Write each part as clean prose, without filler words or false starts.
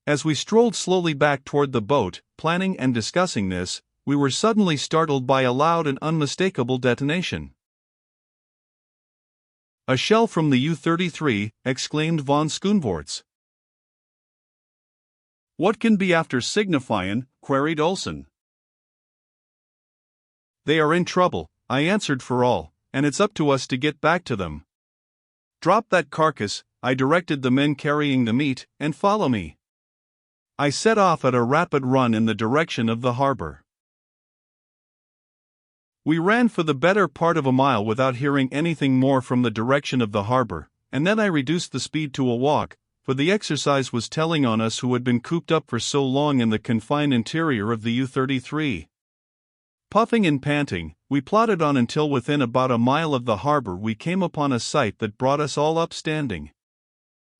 As we strolled slowly back toward the boat, planning and discussing this, we were suddenly startled by a loud and unmistakable detonation. "A shell from the U-33, exclaimed von Schoenvorts. "What can be after signifyin'?" queried Olsen. "They are in trouble," I answered for all, "and it's up to us to get back to them. Drop that carcass," I directed the men carrying the meat, "and follow me." I set off at a rapid run in the direction of the harbor. We ran for the better part of a mile without hearing anything more from the direction of the harbor, and then I reduced the speed to a walk, for the exercise was telling on us who had been cooped up for so long in the confined interior of the U-33. Puffing and panting, we plodded on until within about a mile of the harbor we came upon a sight that brought us all up standing.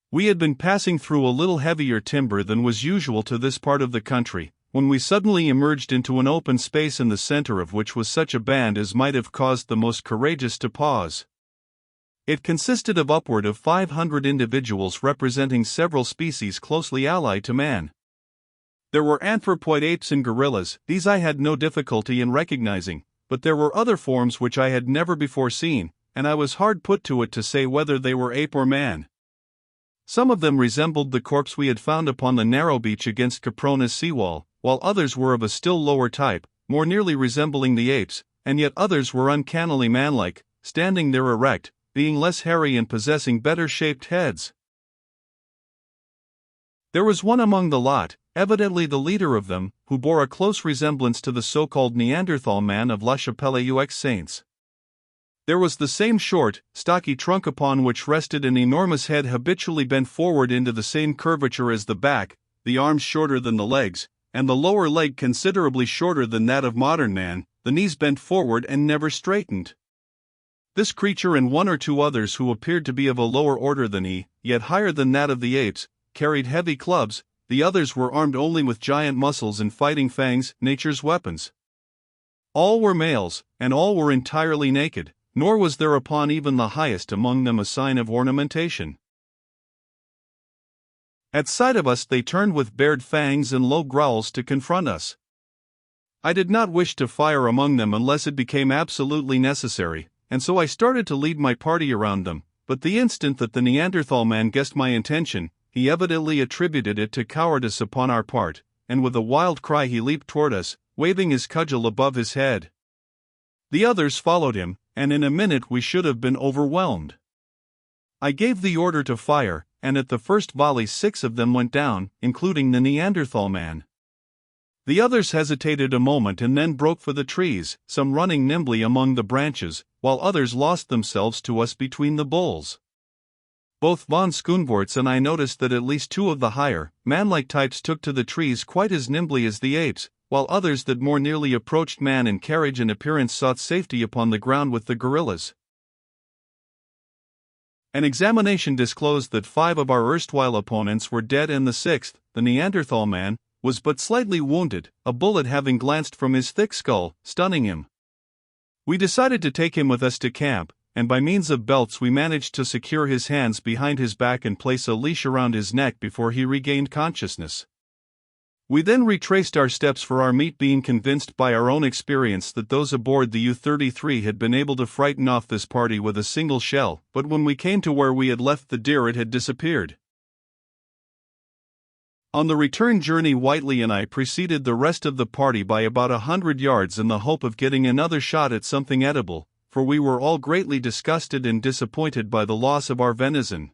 We had been passing through a little heavier timber than was usual to this part of the country, when we suddenly emerged into an open space in the center of which was such a band as might have caused the most courageous to pause. It consisted of upward of 500 individuals representing several species closely allied to man. There were anthropoid apes and gorillas, these I had no difficulty in recognizing, but there were other forms which I had never before seen, and I was hard put to it to say whether they were ape or man. Some of them resembled the corpse we had found upon the narrow beach against Caprona's seawall, while others were of a still lower type, more nearly resembling the apes, and yet others were uncannily manlike, standing there erect, being less hairy and possessing better-shaped heads. There was one among the lot, evidently the leader of them, who bore a close resemblance to the so-called Neanderthal man of La Chapelle aux Saints. There was the same short, stocky trunk upon which rested an enormous head habitually bent forward into the same curvature as the back, the arms shorter than the legs, and the lower leg considerably shorter than that of modern man, the knees bent forward and never straightened. This creature and one or two others who appeared to be of a lower order than he, yet higher than that of the apes, carried heavy clubs. The others were armed only with giant muscles and fighting fangs, nature's weapons. All were males, and all were entirely naked, nor was there upon even the highest among them a sign of ornamentation. At sight of us they turned with bared fangs and low growls to confront us. I did not wish to fire among them unless it became absolutely necessary, and so I started to lead my party around them, but the instant that the Neanderthal man guessed my intention, he evidently attributed it to cowardice upon our part, and with a wild cry he leaped toward us, waving his cudgel above his head. The others followed him, and in a minute we should have been overwhelmed. I gave the order to fire, and at the first volley 6 of them went down, including the Neanderthal man. The others hesitated a moment and then broke for the trees, some running nimbly among the branches, while others lost themselves to us between the boles. Both von Schoenvorts and I noticed that at least 2 of the higher, man-like types took to the trees quite as nimbly as the apes, while others that more nearly approached man in carriage and appearance sought safety upon the ground with the gorillas. An examination disclosed that 5 of our erstwhile opponents were dead and the 6th, the Neanderthal man, was but slightly wounded, a bullet having glanced from his thick skull, stunning him. We decided to take him with us to camp, and by means of belts we managed to secure his hands behind his back and place a leash around his neck before he regained consciousness. We then retraced our steps for our meat, being convinced by our own experience that those aboard the U-33 had been able to frighten off this party with a single shell, but when we came to where we had left the deer it had disappeared. On the return journey Whiteley and I preceded the rest of the party by about 100 yards in the hope of getting another shot at something edible, for we were all greatly disgusted and disappointed by the loss of our venison.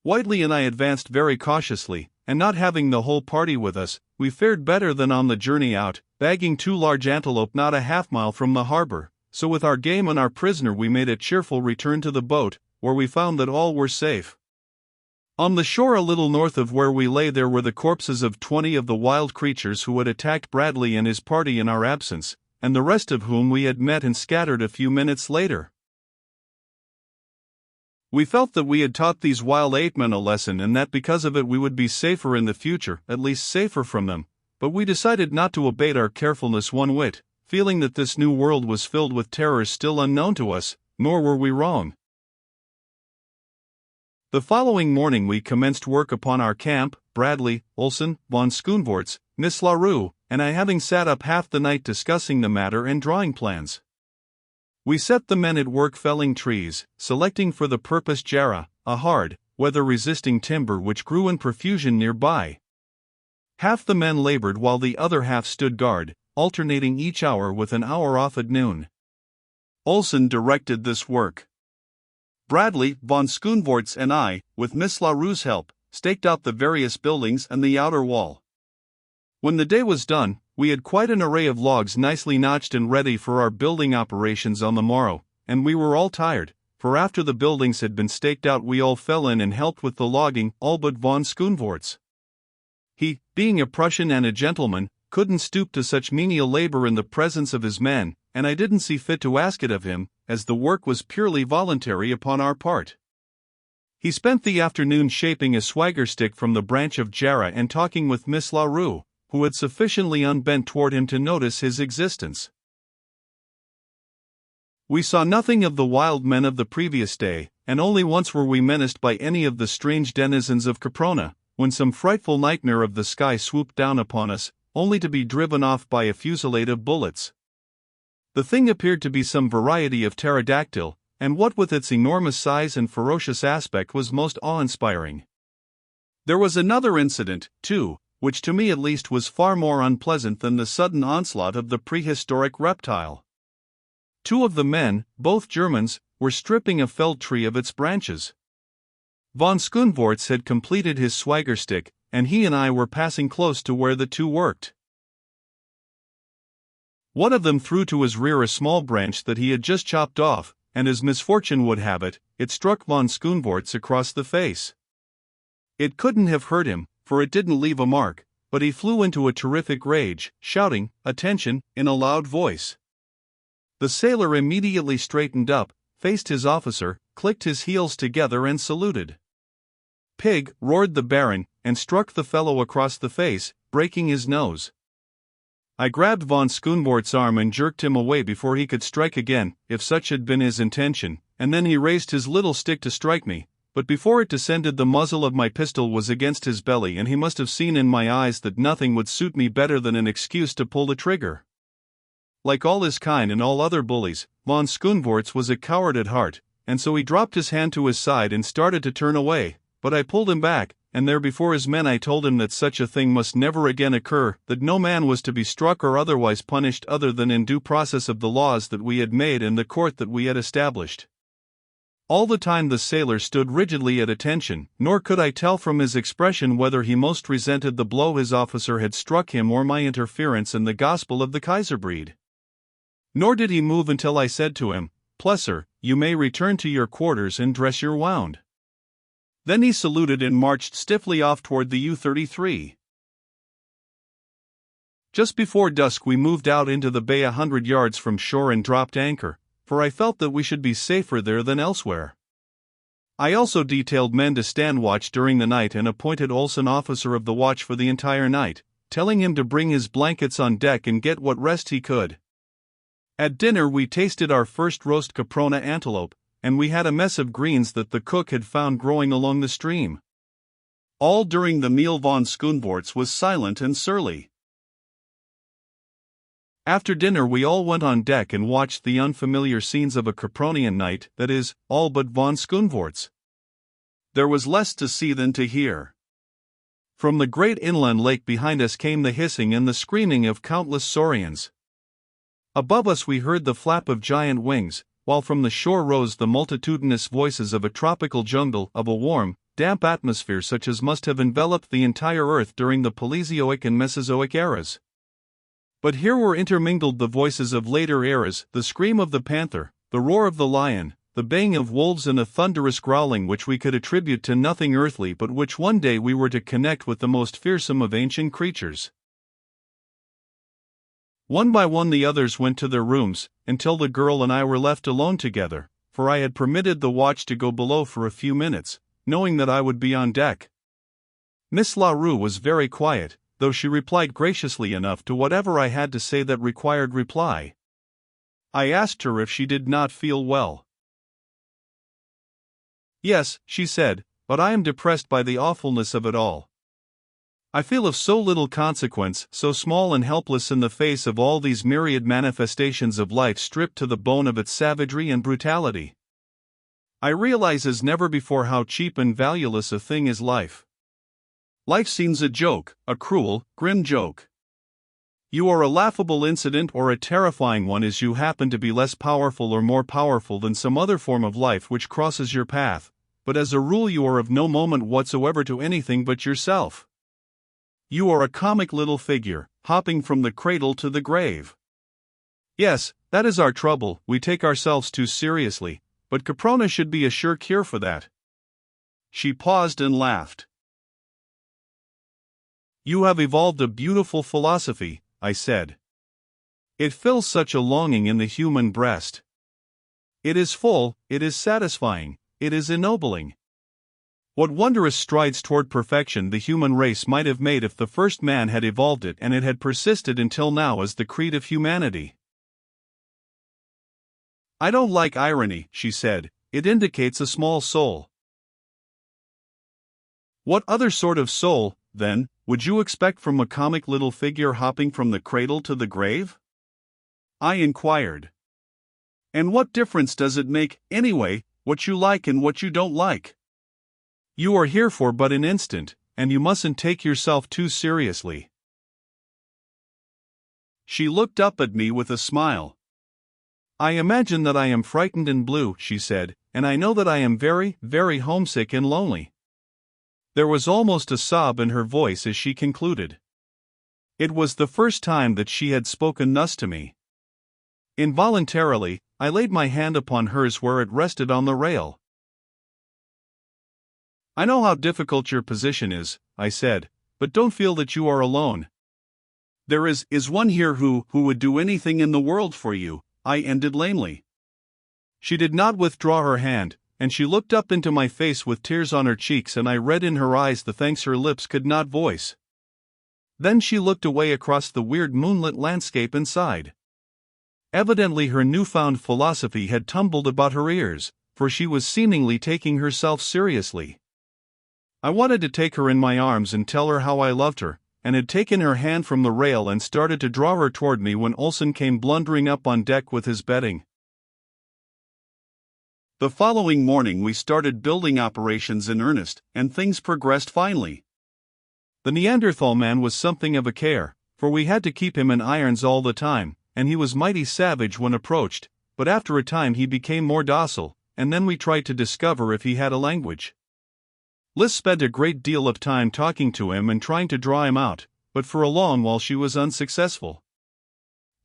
Whiteley and I advanced very cautiously, and not having the whole party with us, we fared better than on the journey out, bagging 2 large antelope not a half-mile from the harbor. So with our game and our prisoner we made a cheerful return to the boat, where we found that all were safe. On the shore a little north of where we lay there were the corpses of 20 of the wild creatures who had attacked Bradley and his party in our absence, and the rest of whom we had met and scattered a few minutes later. We felt that we had taught these wild ape-men a lesson and that because of it we would be safer in the future, at least safer from them, but we decided not to abate our carefulness one whit, feeling that this new world was filled with terrors still unknown to us, nor were we wrong. The following morning we commenced work upon our camp, Bradley, Olsen, von Schoenvorts, Miss LaRue, and I having sat up half the night discussing the matter and drawing plans. We set the men at work felling trees, selecting for the purpose jarrah, a hard, weather-resisting timber which grew in profusion nearby. Half the men labored while the other half stood guard, alternating each hour with an hour off at noon. Olsen directed this work. Bradley, von Schoenvorts and I, with Miss LaRue's help, staked out the various buildings and the outer wall. When the day was done, we had quite an array of logs nicely notched and ready for our building operations on the morrow, and we were all tired, for after the buildings had been staked out we all fell in and helped with the logging, all but von Schoenvorts. He, being a Prussian and a gentleman, couldn't stoop to such menial labor in the presence of his men, and I didn't see fit to ask it of him, as the work was purely voluntary upon our part. He spent the afternoon shaping a swagger stick from the branch of jarrah and talking with Miss LaRue, who had sufficiently unbent toward him to notice his existence. We saw nothing of the wild men of the previous day, and only once were we menaced by any of the strange denizens of Caprona, when some frightful nightmare of the sky swooped down upon us, only to be driven off by a fusillade of bullets. The thing appeared to be some variety of pterodactyl, and what with its enormous size and ferocious aspect was most awe-inspiring. There was another incident, too, which to me at least was far more unpleasant than the sudden onslaught of the prehistoric reptile. Two of the men, both Germans, were stripping a felled tree of its branches. Von Schoenvorts had completed his swagger stick, and he and I were passing close to where the two worked. One of them threw to his rear a small branch that he had just chopped off, and as misfortune would have it, it struck von Schoenvorts across the face. It couldn't have hurt him, for it didn't leave a mark, but he flew into a terrific rage, shouting, "Attention," in a loud voice. The sailor immediately straightened up, faced his officer, clicked his heels together and saluted. "Pig," roared the Baron, and struck the fellow across the face, breaking his nose. I grabbed von Schoenvorts' arm and jerked him away before he could strike again, if such had been his intention, and then he raised his little stick to strike me, but before it descended the muzzle of my pistol was against his belly and he must have seen in my eyes that nothing would suit me better than an excuse to pull the trigger. Like all his kind and all other bullies, von Schoenvorts was a coward at heart, and so he dropped his hand to his side and started to turn away, but I pulled him back, and there before his men I told him that such a thing must never again occur, that no man was to be struck or otherwise punished other than in due process of the laws that we had made and the court that we had established. All the time the sailor stood rigidly at attention, nor could I tell from his expression whether he most resented the blow his officer had struck him or my interference in the gospel of the Kaiserbreed. Nor did he move until I said to him, "Plesser, you may return to your quarters and dress your wound." Then he saluted and marched stiffly off toward the U-33. Just before dusk we moved out into the bay 100 yards from shore and dropped anchor, for I felt that we should be safer there than elsewhere. I also detailed men to stand watch during the night and appointed Olsen officer of the watch for the entire night, telling him to bring his blankets on deck and get what rest he could. At dinner we tasted our first roast Caprona antelope, and we had a mess of greens that the cook had found growing along the stream. All during the meal von Schoenvorts was silent and surly. After dinner we all went on deck and watched the unfamiliar scenes of a Capronian night, that is, all but von Schoenvorts. There was less to see than to hear. From the great inland lake behind us came the hissing and the screaming of countless saurians. Above us we heard the flap of giant wings, while from the shore rose the multitudinous voices of a tropical jungle, of a warm, damp atmosphere such as must have enveloped the entire earth during the Paleozoic and Mesozoic eras. But here were intermingled the voices of later eras, the scream of the panther, the roar of the lion, the baying of wolves and a thunderous growling which we could attribute to nothing earthly but which one day we were to connect with the most fearsome of ancient creatures. One by one the others went to their rooms, until the girl and I were left alone together, for I had permitted the watch to go below for a few minutes, knowing that I would be on deck. Miss LaRue was very quiet, though she replied graciously enough to whatever I had to say that required reply. I asked her if she did not feel well. "Yes," she said, "but I am depressed by the awfulness of it all. I feel of so little consequence, so small and helpless in the face of all these myriad manifestations of life stripped to the bone of its savagery and brutality. I realize as never before how cheap and valueless a thing is life. Life seems a joke, a cruel, grim joke. You are a laughable incident or a terrifying one as you happen to be less powerful or more powerful than some other form of life which crosses your path, but as a rule you are of no moment whatsoever to anything but yourself. You are a comic little figure, hopping from the cradle to the grave. Yes, that is our trouble, we take ourselves too seriously, but Caprona should be a sure cure for that. She paused and laughed. You have evolved a beautiful philosophy, I said. It fills such a longing in the human breast. It is full, it is satisfying, it is ennobling. What wondrous strides toward perfection the human race might have made if the first man had evolved it and it had persisted until now as the creed of humanity. I don't like irony, she said, it indicates a small soul. What other sort of soul, then, would you expect from a comic little figure hopping from the cradle to the grave? I inquired. And what difference does it make, anyway, what you like and what you don't like? You are here for but an instant, and you mustn't take yourself too seriously. She looked up at me with a smile. I imagine that I am frightened and blue, she said, and I know that I am very, very homesick and lonely. There was almost a sob in her voice as she concluded. It was the first time that she had spoken thus to me. Involuntarily, I laid my hand upon hers where it rested on the rail. I know how difficult your position is, I said, but don't feel that you are alone. There is one here who would do anything in the world for you, I ended lamely. She did not withdraw her hand, and she looked up into my face with tears on her cheeks, and I read in her eyes the thanks her lips could not voice. Then she looked away across the weird moonlit landscape and sighed. Evidently her newfound philosophy had tumbled about her ears, for she was seemingly taking herself seriously. I wanted to take her in my arms and tell her how I loved her, and had taken her hand from the rail and started to draw her toward me when Olsen came blundering up on deck with his bedding. The following morning we started building operations in earnest, and things progressed finely. The Neanderthal man was something of a care, for we had to keep him in irons all the time, and he was mighty savage when approached, but after a time he became more docile, and then we tried to discover if he had a language. Liz spent a great deal of time talking to him and trying to draw him out, but for a long while she was unsuccessful.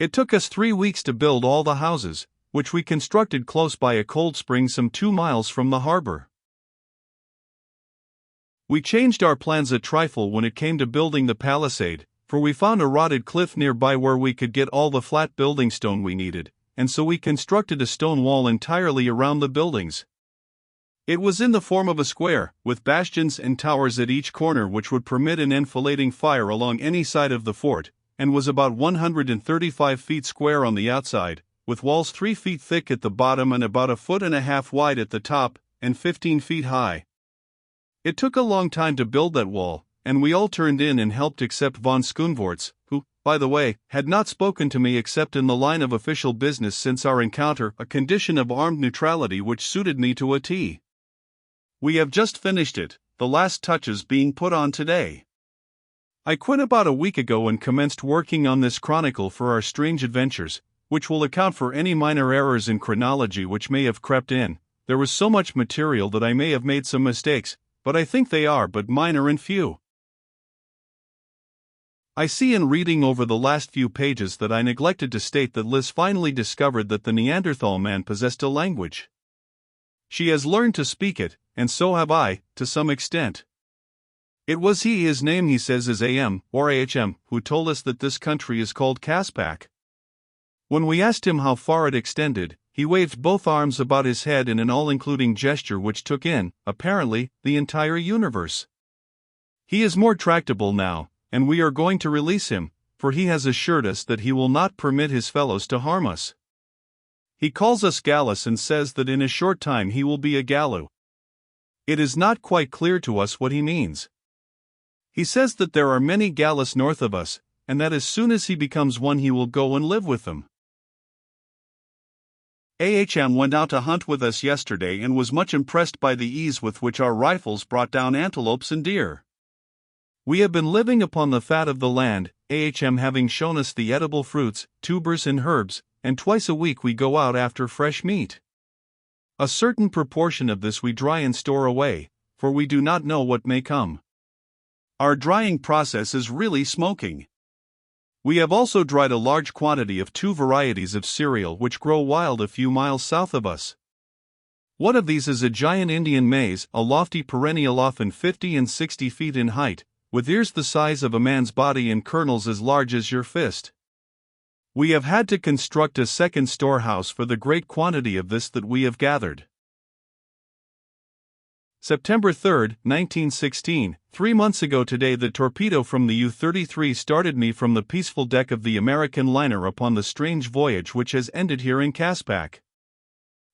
It took us 3 weeks to build all the houses, which we constructed close by a cold spring some 2 miles from the harbor. We changed our plans a trifle when it came to building the palisade, for we found a rotted cliff nearby where we could get all the flat building stone we needed, and so we constructed a stone wall entirely around the buildings. It was in the form of a square, with bastions and towers at each corner which would permit an enfilading fire along any side of the fort, and was about 135 feet square on the outside, with walls 3 feet thick at the bottom and about 1.5 feet wide at the top, and 15 feet high. It took a long time to build that wall, and we all turned in and helped except von Schoenvorts, who, by the way, had not spoken to me except in the line of official business since our encounter, a condition of armed neutrality which suited me to a T. We have just finished it, the last touches being put on today. I quit about a week ago and commenced working on this chronicle for our strange adventures, which will account for any minor errors in chronology which may have crept in. There was so much material that I may have made some mistakes, but I think they are but minor and few. I see in reading over the last few pages that I neglected to state that Liz finally discovered that the Neanderthal man possessed a language. She has learned to speak it, and so have I, to some extent. It was his name he says is AM, or AHM, who told us that this country is called Caspak. When we asked him how far it extended, he waved both arms about his head in an all-including gesture which took in, apparently, the entire universe. He is more tractable now, and we are going to release him, for he has assured us that he will not permit his fellows to harm us. He calls us Gallus and says that in a short time he will be a Gallu. It is not quite clear to us what he means. He says that there are many Gallus north of us, and that as soon as he becomes one he will go and live with them. AHM went out to hunt with us yesterday and was much impressed by the ease with which our rifles brought down antelopes and deer. We have been living upon the fat of the land, AHM having shown us the edible fruits, tubers and herbs, and twice a week we go out after fresh meat. A certain proportion of this we dry and store away, for we do not know what may come. Our drying process is really smoking. We have also dried a large quantity of 2 varieties of cereal which grow wild a few miles south of us. One of these is a giant Indian maize, a lofty perennial often 50 and 60 feet in height, with ears the size of a man's body and kernels as large as your fist. We have had to construct a second storehouse for the great quantity of this that we have gathered. September 3, 1916, 3 months ago today the torpedo from the U-33 started me from the peaceful deck of the American liner upon the strange voyage which has ended here in Caspak.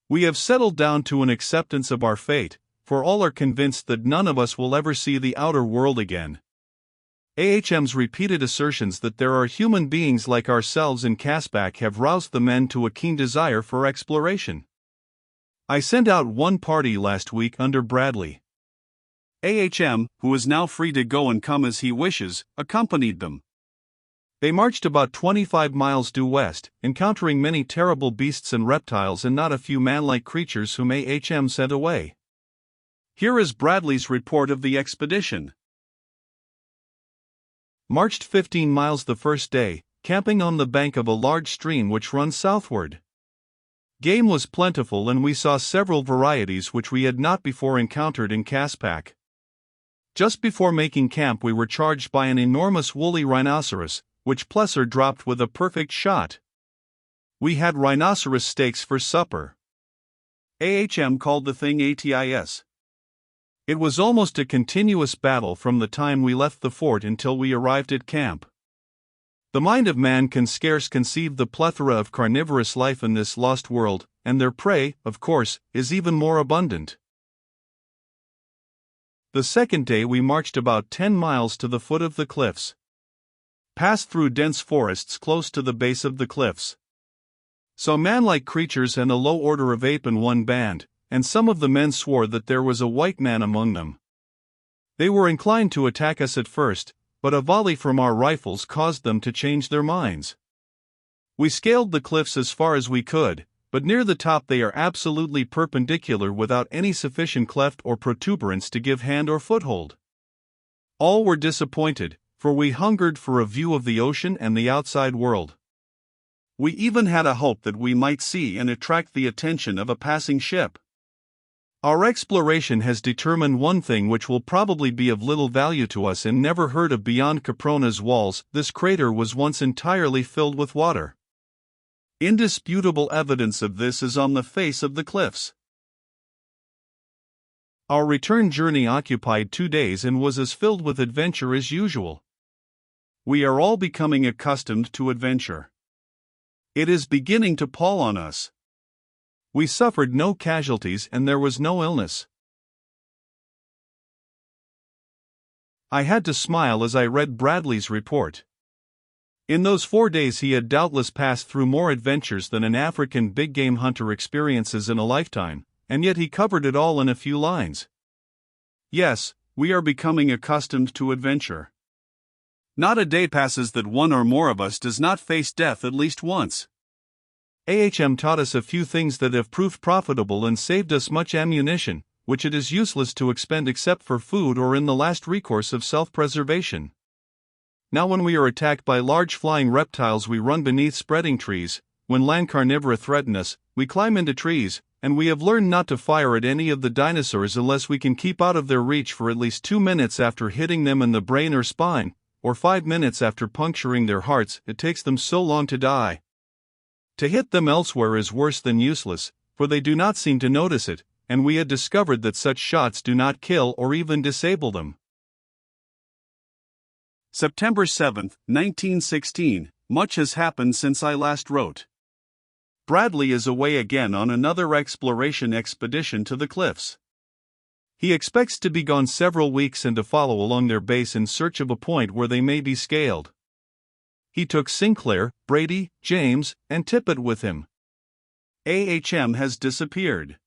We have settled down to an acceptance of our fate, for all are convinced that none of us will ever see the outer world again. AHM's repeated assertions that there are human beings like ourselves in Caspak have roused the men to a keen desire for exploration. I sent out one party last week under Bradley. AHM, who is now free to go and come as he wishes, accompanied them. They marched about 25 miles due west, encountering many terrible beasts and reptiles and not a few man-like creatures whom AHM sent away. Here is Bradley's report of the expedition. Marched 15 miles the first day, camping on the bank of a large stream which runs southward. Game was plentiful and we saw several varieties which we had not before encountered in Caspak. Just before making camp we were charged by an enormous woolly rhinoceros, which Plesser dropped with a perfect shot. We had rhinoceros steaks for supper. AHM called the thing ATIS. It was almost a continuous battle from the time we left the fort until we arrived at camp. The mind of man can scarce conceive the plethora of carnivorous life in this lost world, and their prey, of course, is even more abundant. The second day we marched about 10 miles to the foot of the cliffs. Passed through dense forests close to the base of the cliffs. Saw man-like creatures and a low order of ape in one band, and some of the men swore that there was a white man among them. They were inclined to attack us at first, but a volley from our rifles caused them to change their minds. We scaled the cliffs as far as we could, but near the top they are absolutely perpendicular without any sufficient cleft or protuberance to give hand or foothold. All were disappointed, for we hungered for a view of the ocean and the outside world. We even had a hope that we might see and attract the attention of a passing ship. Our exploration has determined one thing which will probably be of little value to us and never heard of beyond Caprona's walls. This crater was once entirely filled with water. Indisputable evidence of this is on the face of the cliffs. Our return journey occupied 2 days and was as filled with adventure as usual. We are all becoming accustomed to adventure. It is beginning to pall on us. We suffered no casualties and there was no illness. I had to smile as I read Bradley's report. In those 4 days he had doubtless passed through more adventures than an African big game hunter experiences in a lifetime, and yet he covered it all in a few lines. Yes, we are becoming accustomed to adventure. Not a day passes that one or more of us does not face death at least once. AHM taught us a few things that have proved profitable and saved us much ammunition, which it is useless to expend except for food or in the last recourse of self-preservation. Now when we are attacked by large flying reptiles we run beneath spreading trees, when land carnivora threaten us, we climb into trees, and we have learned not to fire at any of the dinosaurs unless we can keep out of their reach for at least 2 minutes after hitting them in the brain or spine, or 5 minutes after puncturing their hearts. It takes them so long to die. To hit them elsewhere is worse than useless, for they do not seem to notice it, and we had discovered that such shots do not kill or even disable them. September 7, 1916, much has happened since I last wrote. Bradley is away again on another exploration expedition to the cliffs. He expects to be gone several weeks and to follow along their base in search of a point where they may be scaled. He took Sinclair, Brady, James, and Tippett with him. AHM has disappeared.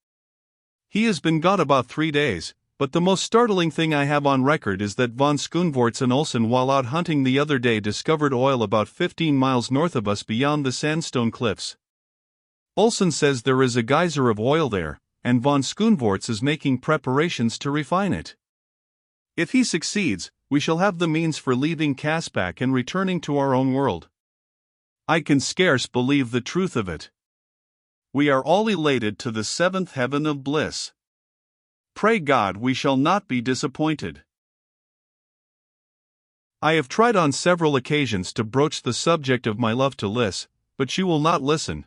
He has been gone about 3 days, but the most startling thing I have on record is that von Schoenvorts and Olsen, while out hunting the other day, discovered oil about 15 miles north of us beyond the sandstone cliffs. Olsen says there is a geyser of oil there, and von Schoenvorts is making preparations to refine it. If he succeeds, we shall have the means for leaving Caspak and returning to our own world. I can scarce believe the truth of it. We are all elated to the seventh heaven of bliss. Pray God we shall not be disappointed. I have tried on several occasions to broach the subject of my love to Liz, but she will not listen.